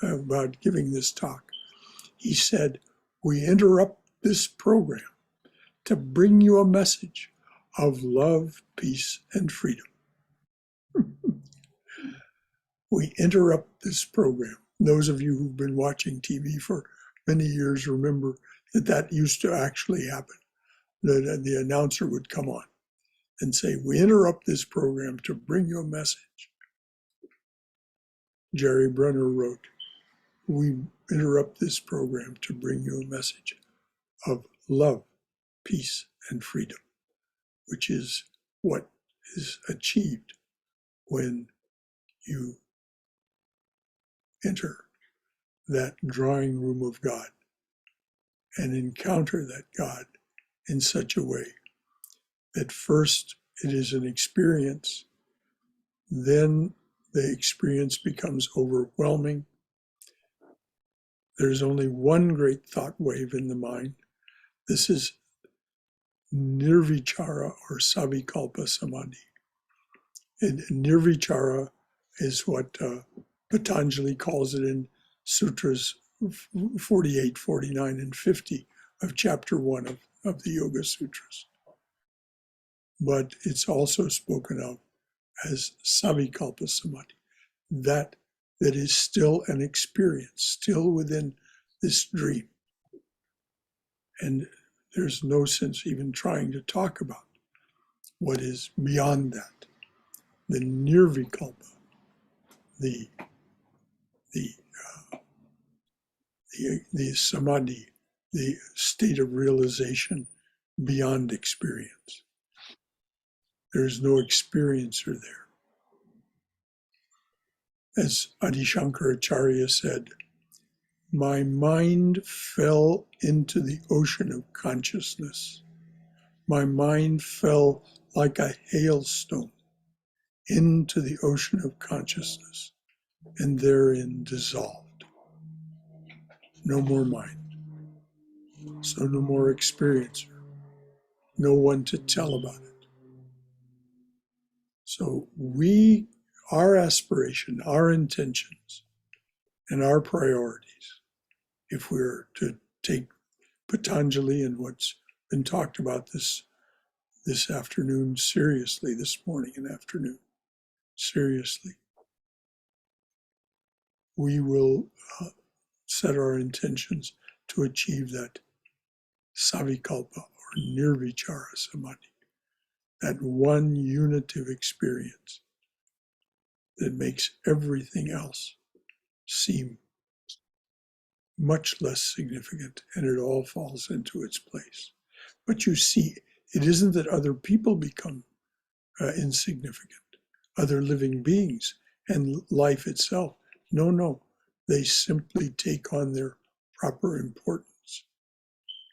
about giving this talk, he said, we interrupt this program to bring you a message of love, peace, and freedom. We interrupt this program. Those of you who've been watching TV for many years remember that that used to actually happen. The announcer would come on and say, we interrupt this program to bring you a message. Jerry Brenner wrote, we interrupt this program to bring you a message of love, peace, and freedom, which is what is achieved when you enter that drawing room of God and encounter that God in such a way that first it is an experience, then the experience becomes overwhelming. There's only one great thought wave in the mind. This is nirvichara or savikalpa samadhi. And nirvichara is what Patanjali calls it in Sutras 48, 49, and 50 of chapter 1 of the Yoga Sutras. But it's also spoken of as savikalpa samadhi, that is still an experience, still within this dream. And there's no sense even trying to talk about what is beyond that. The nirvikalpa, the samadhi, the state of realization beyond experience. There's no experiencer there. As Adi Shankaracharya said, my mind fell into the ocean of consciousness. My mind fell like a hailstone into the ocean of consciousness and therein dissolved. No more mind. So no more experiencer. No one to tell about it. So our aspiration, our intentions, and our priorities, if we're to take Patanjali and what's been talked about this afternoon seriously, this morning and afternoon seriously, we will set our intentions to achieve that savikalpa or nirvichara samadhi, that one unitive experience that makes everything else seem much less significant and it all falls into its place. But you see, it isn't that other people become insignificant, other living beings and life itself. No, they simply take on their proper importance,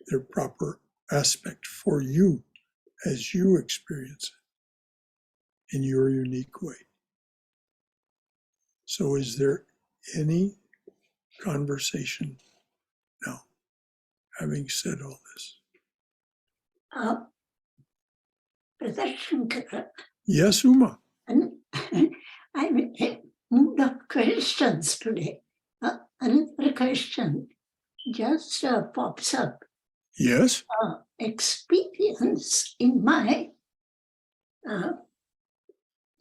their proper aspect for you as you experience it in your unique way. So is there any conversation now, having said all this? Brother Shankara, Yes, Uma. and I'm in a mood of questions today. Another question just pops up. Yes. Experience in my,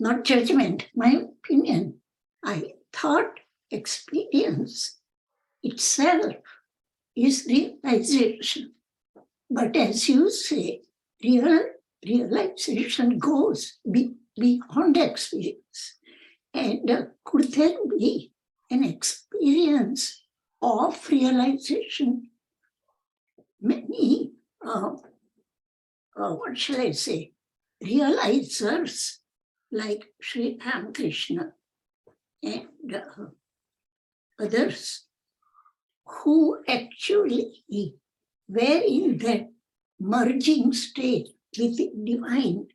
not judgment, my opinion. I thought experience itself is realization. But as you say, realization goes beyond experience. And could there be an experience of realization? Many, what shall I say, realizers like Sri Ramakrishna and others who actually were in that merging state with the divine,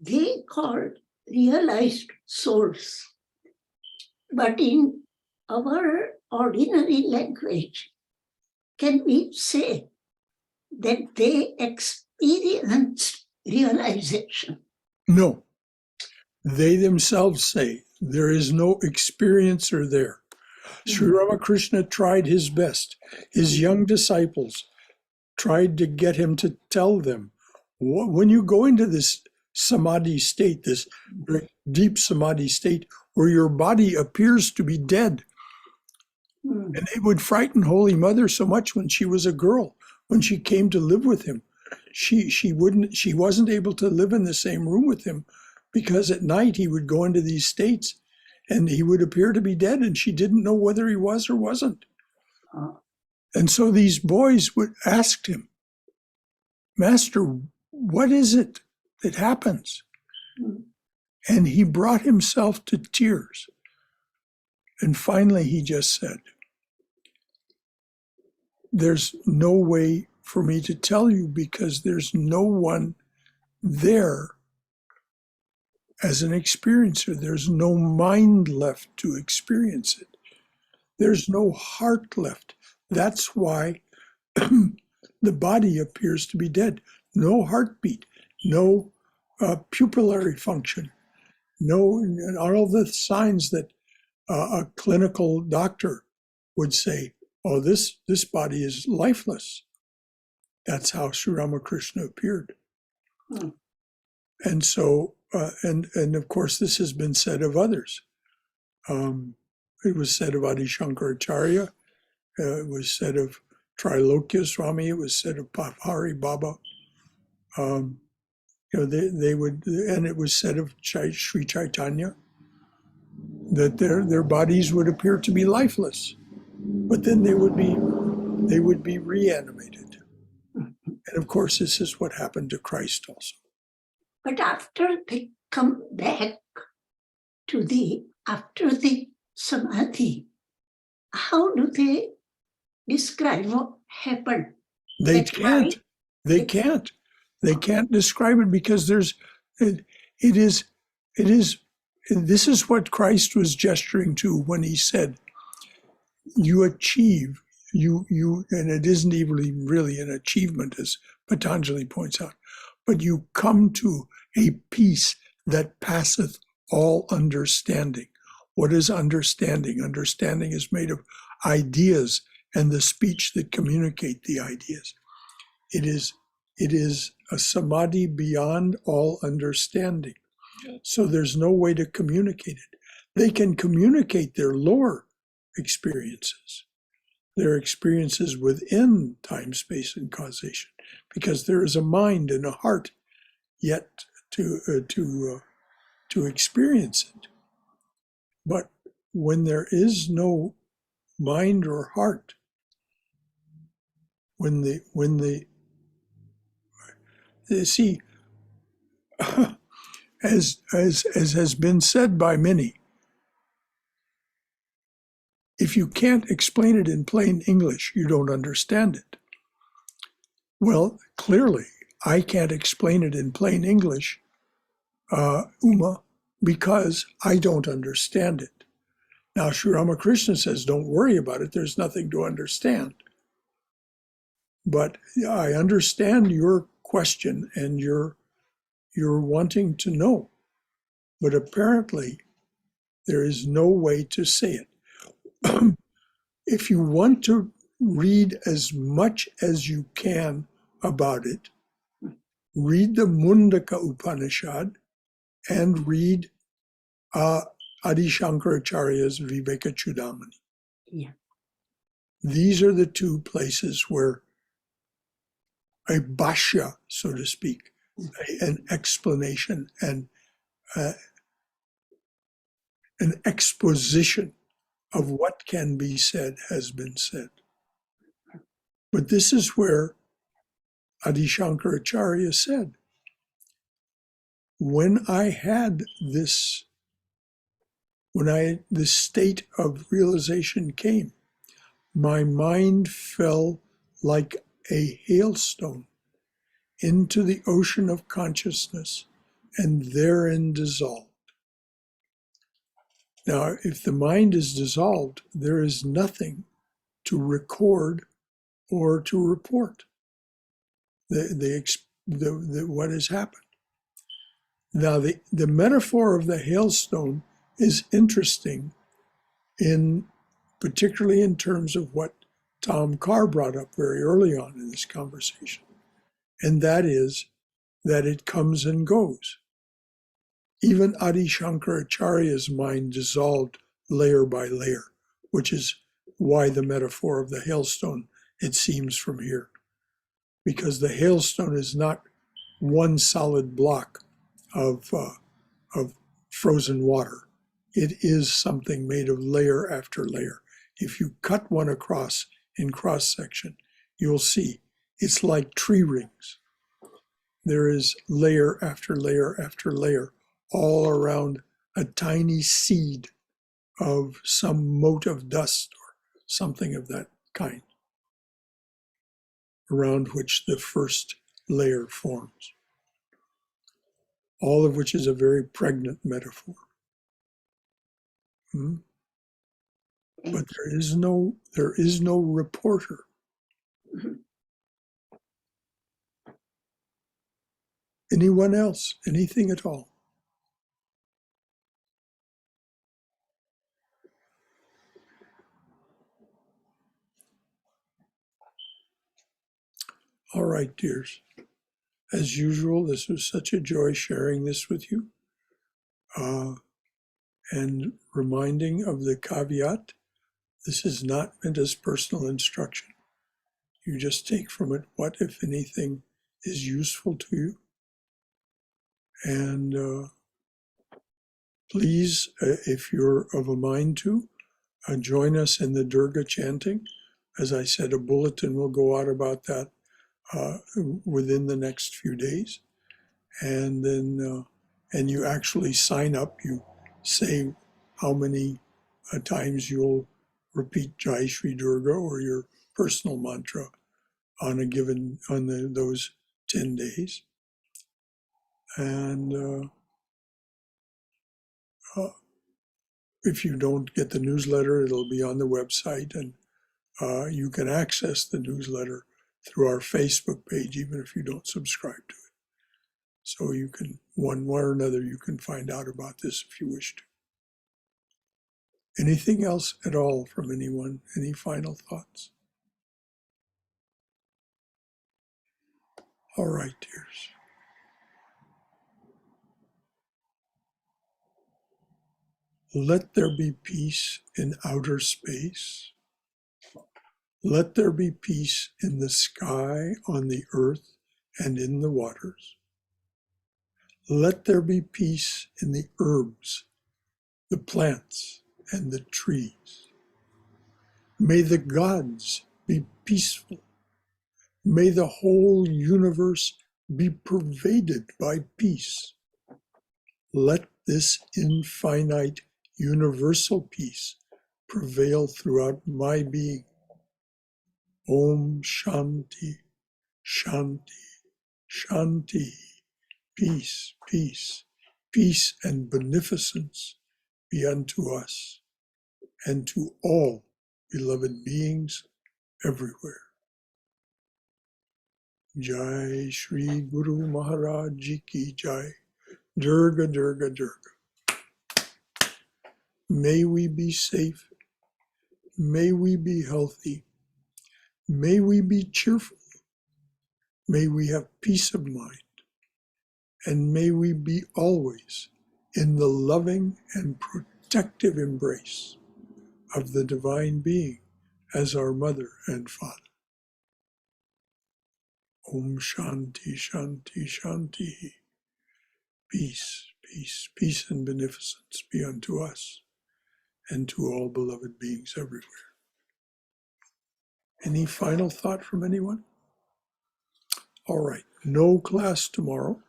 they called realized souls. But in our ordinary language, can we say that they experienced realization? No. They themselves say there is no experiencer there. Sri Ramakrishna tried his best. His young disciples tried to get him to tell them, when you go into this samadhi state, this very deep samadhi state, where your body appears to be dead. And it would frighten Holy Mother so much when she was a girl, when she came to live with him. She wasn't able to live in the same room with him because at night he would go into these states and he would appear to be dead and she didn't know whether he was or wasn't. And so these boys would ask him, Master, what is it that happens? And he brought himself to tears. And finally he just said, there's no way for me to tell you because there's no one there as an experiencer. There's no mind left to experience it. There's no heart left. That's why the body appears to be dead. No heartbeat, no pupillary function, no all the signs that a clinical doctor would say, oh, this body is lifeless. That's how Sri Ramakrishna appeared. And so, and of course, this has been said of others. It was said of Adi Shankaracharya. It was said of Trilokya Swami. It was said of Papari Baba. They would, and it was said of Sri Chaitanya that their bodies would appear to be lifeless, but then they would be reanimated. And of course, this is what happened to Christ also. But after they come back after the samadhi, how do they describe what happened? They That's can't. right. They can't. They can't describe it because it is, this is what Christ was gesturing to when he said, you achieve, and it isn't even really an achievement, as Patanjali points out, but you come to a peace that passeth all understanding. What is understanding? Understanding is made of ideas and the speech that communicate the ideas. It is a samadhi beyond all understanding. So there's no way to communicate it. They can communicate their lower experiences, their experiences within time, space, and causation, because there is a mind and a heart yet to experience it. But when there is no mind or heart, when the see, as has been said by many, if you can't explain it in plain English, you don't understand it. Well, clearly, I can't explain it in plain English, Uma, because I don't understand it. Now, Sri Ramakrishna says, don't worry about it. There's nothing to understand. But I understand your question and you're wanting to know. But apparently, there is no way to say it. If you want to read as much as you can about it, read the Mundaka Upanishad and read Adi Shankaracharya's Viveka Chudamani. Yeah. These are the two places where a bhashya, so to speak, an explanation and an exposition of what can be said has been said. But this is where Adi Shankaracharya said, when this state of realization came, my mind fell like a hailstone into the ocean of consciousness and therein dissolved. Now, if the mind is dissolved, there is nothing to record or to report what has happened. Now, the metaphor of the hailstone is interesting, particularly in terms of what Tom Carr brought up very early on in this conversation, and that is that it comes and goes. Even Adi Shankaracharya's mind dissolved layer by layer, which is why the metaphor of the hailstone, it seems from here, because the hailstone is not one solid block of frozen water. It is something made of layer after layer. If you cut one across in cross section, you'll see it's like tree rings. There is layer after layer after layer all around a tiny seed of some mote of dust or something of that kind, around which the first layer forms. All of which is a very pregnant metaphor. But there is no reporter. Anyone else? Anything at all? All right, dears. As usual, this was such a joy sharing this with you. And reminding of the caveat, this is not meant as personal instruction. You just take from it what, if anything, is useful to you. And please, if you're of a mind to, join us in the Durga chanting. As I said, a bulletin will go out about that within the next few days. And then, and you actually sign up, you say how many times you'll repeat Jai Shri Durga or your personal mantra on a given, on those 10 days. And if you don't get the newsletter, it'll be on the website, and you can access the newsletter through our Facebook page, even if you don't subscribe to it. So you can, one way or another, you can find out about this if you wish to. Anything else at all from anyone? Any final thoughts? All right, dears. Let there be peace in outer space. Let there be peace in the sky, on the earth, and in the waters. Let there be peace in the herbs, the plants, and the trees. May the gods be peaceful. May the whole universe be pervaded by peace. Let this infinite universal peace prevail throughout my being. Om Shanti, Shanti, Shanti. Peace, peace, peace and beneficence be unto us and to all beloved beings everywhere. Jai Shri Guru Maharaj Ji Ki Jai. Durga, Durga, Durga. May we be safe. May we be healthy. May we be cheerful. May we have peace of mind. And may we be always in the loving and protective embrace of the Divine Being as our Mother and Father. Om Shanti, Shanti, Shanti. Peace, peace, peace and beneficence be unto us and to all beloved beings everywhere. Any final thought from anyone? All right, no class tomorrow.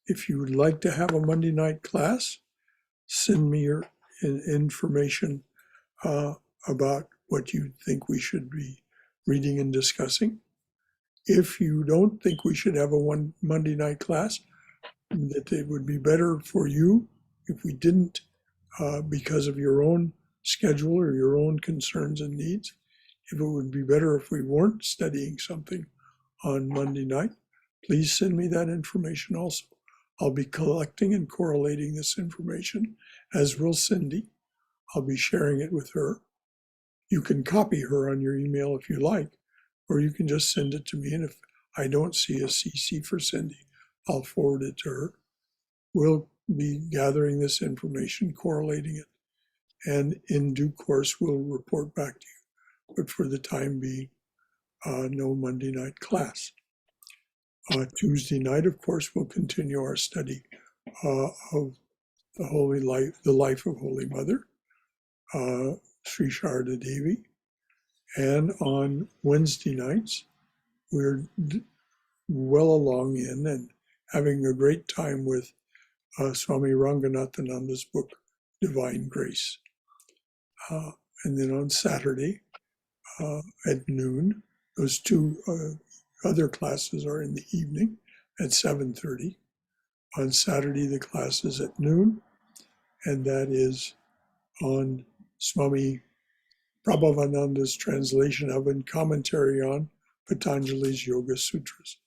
If you would like to have a Monday night class, send me your information about what you think we should be reading and discussing. If you don't think we should have a Monday night class, that it would be better for you if we didn't, because of your own schedule or your own concerns and needs. If it would be better if we weren't studying something on Monday night, please send me that information also. I'll be collecting and correlating this information, as will Cindy. I'll be sharing it with her. You can copy her on your email if you like, or you can just send it to me. And if I don't see a CC for Cindy, I'll forward it to her. We'll be gathering this information, correlating it, and in due course, we'll report back to you. But for the time being, no Monday night class. Tuesday night, of course, we'll continue our study of the Holy Life, the life of Holy Mother, Sri Sharda Devi. And on Wednesday nights, we're well along in and having a great time with Swami Ranganathananda's book, Divine Grace. And then on Saturday at noon, those two other classes are in the evening at 7:30. On Saturday, the class is at noon, and that is on Swami Prabhavananda's translation of and commentary on Patanjali's Yoga Sutras.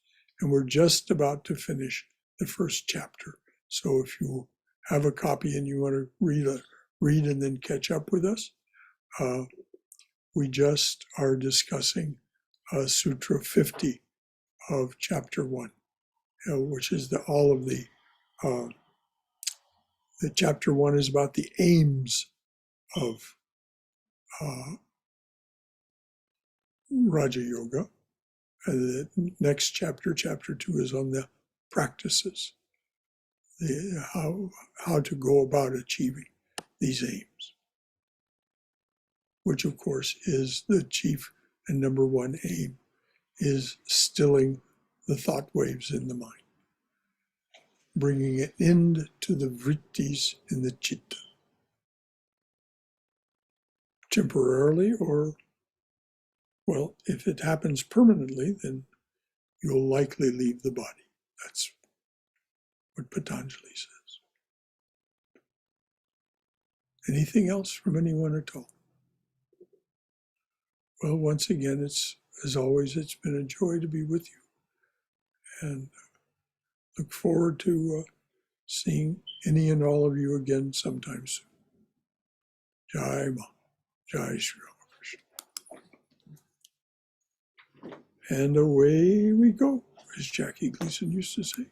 And we're just about to finish the first chapter. So if you have a copy and you want to read and then catch up with us, we just are discussing Sutra 50 of chapter 1, which is the chapter 1 is about the aims of Raja Yoga. And the next chapter, chapter 2, is on the practices, how to go about achieving these aims, which of course is the chief and number one aim, is stilling the thought waves in the mind. bringing an end to the vrittis in the chitta. Temporarily, or, well, if it happens permanently, then you'll likely leave the body. That's what Patanjali says. Anything else from anyone at all? Well, once again, it's, as always, it's been a joy to be with you. And look forward to seeing any and all of you again sometime soon. Jai Ma, Jai Shri Ramakrishna. And away we go, as Jackie Gleason used to say.